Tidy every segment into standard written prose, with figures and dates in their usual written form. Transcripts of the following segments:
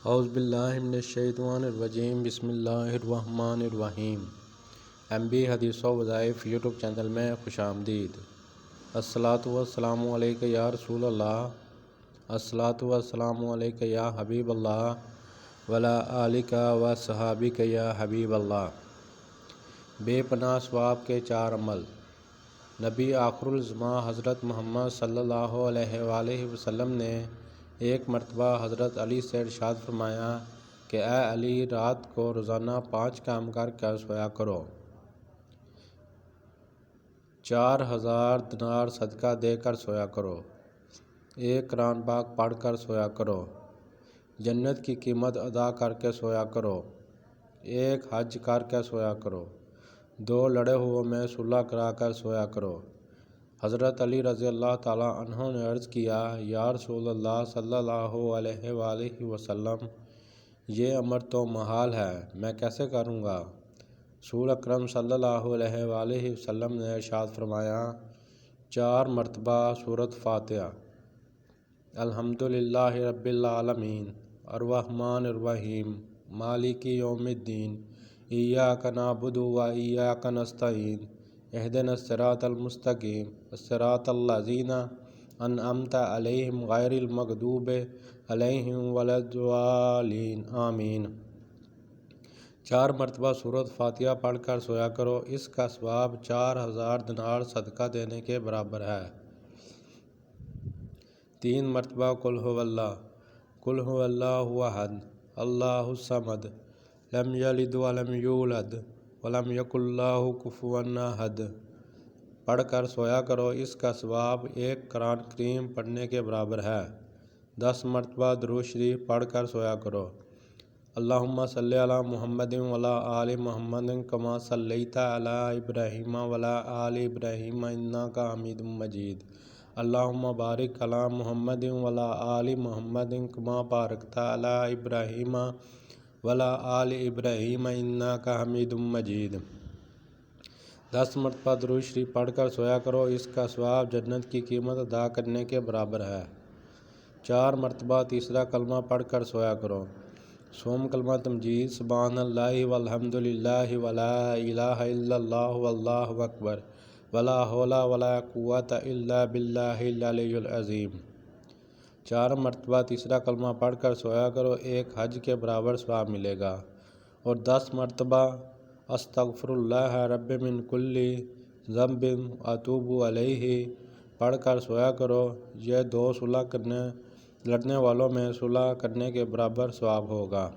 اعوذ باللہ من الشیطان الرجیم، بسم اللہ الرحمن الرحیم۔ MB حدیث و وظائف یوٹیوب چینل میں خوش آمدید۔ الصلاۃ والسلام علیک یا رسول اللہ، الصلاۃ والسلام علیک یا حبیب اللہ، وعلی آلک و صحابک یا حبیب اللہ۔ بے پناہ ثواب کے 4 عمل۔ نبی آخر الزماں حضرت محمد صلی اللہ علیہ وآلہ وسلم نے ایک مرتبہ حضرت علی سے ارشاد فرمایا کہ اے علی، رات کو روزانہ 5 کام کر کے سویا کرو، 4000 دینار صدقہ دے کر سویا کرو، 1 قرآن پاک پڑھ کر سویا کرو، جنت کی قیمت ادا کر کے سویا کرو، 1 حج کر کے سویا کرو، 2 لڑے ہوئے میں صلح کرا کر سویا کرو۔ حضرت علی رضی اللہ تعالیٰ عنہ نے عرض کیا، یا رسول اللہ صلی اللہ علیہ وآلہ وسلم، یہ امر تو محال ہے، میں کیسے کروں گا؟ رسول اکرم صلی اللہ علیہ وآلہ وسلم نے ارشاد فرمایا، 4 مرتبہ سورۃ فاتحہ، الحمدللہ رب العالمین، الرحمن الرحیم، مالک یوم الدین، ایاک نعبد و ایاک نستعین، اہدنا الصراط المستقیم، صراط الذین انعمت علیہم غیر المغضوب علیہم ولا الضالین، آمین۔ 4 مرتبہ سورۃ فاتحہ پڑھ کر سویا کرو، اس کا ثواب 4000 دینار صدقہ دینے کے برابر ہے۔ 3 مرتبہ قل ھو اللہ احد، اللہ الصمد، لم یلد ولم یولد ولم یکن لہ کفوا احد پڑھ کر سویا کرو، اس کا ثواب 1 قرآن کریم پڑھنے کے برابر ہے۔ 10 مرتبہ درود شریف پڑھ کر سویا کرو، اللہم صلی علی محمد وعلی آل محمد کما صلیت علی ابراہیم وعلی آل ابراہیم انک حمید مجید، اللہم بارک علی محمد وعلی آل محمد کما بارکت علی ابراہیم وعلی آل ابراہیم انک حمید مجید۔ 10 مرتبہ درود شریف پڑھ کر سویا کرو، اس کا ثواب جنت کی قیمت ادا کرنے کے برابر ہے۔ 4 مرتبہ تیسرا کلمہ پڑھ کر سویا کرو، سوم کلمہ تمجید، سبحان اللہ والحمد للہ ولا الہ الا اللہ واللہ اکبر ولا حول ولا قوۃ الا باللہ العلی العظیم۔ 4 مرتبہ تیسرا کلمہ پڑھ کر سویا کرو، 1 حج کے برابر ثواب ملے گا۔ اور 10 مرتبہ استغفر اللہ رب من کل ذنب اتوب الیہ پڑھ کر سویا کرو، یہ 2 لڑنے والوں میں صلح کرنے کے برابر ثواب ہوگا۔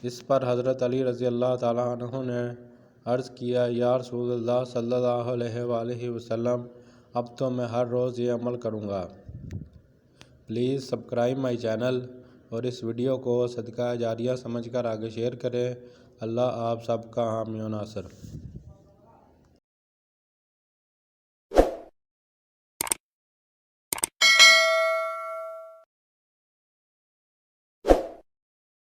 اس پر حضرت علی رضی اللہ تعالیٰ عنہ نے عرض کیا، یا رسول اللہ صلی اللہ علیہ وآلہ وسلم، اب تو میں ہر روز یہ عمل کروں گا۔ پلیز سبسکرائب مائی چینل اور اس ویڈیو کو صدقہ جاریہ سمجھ کر آگے شیئر کریں۔ اللہ آپ سب کا حامی و ناصر۔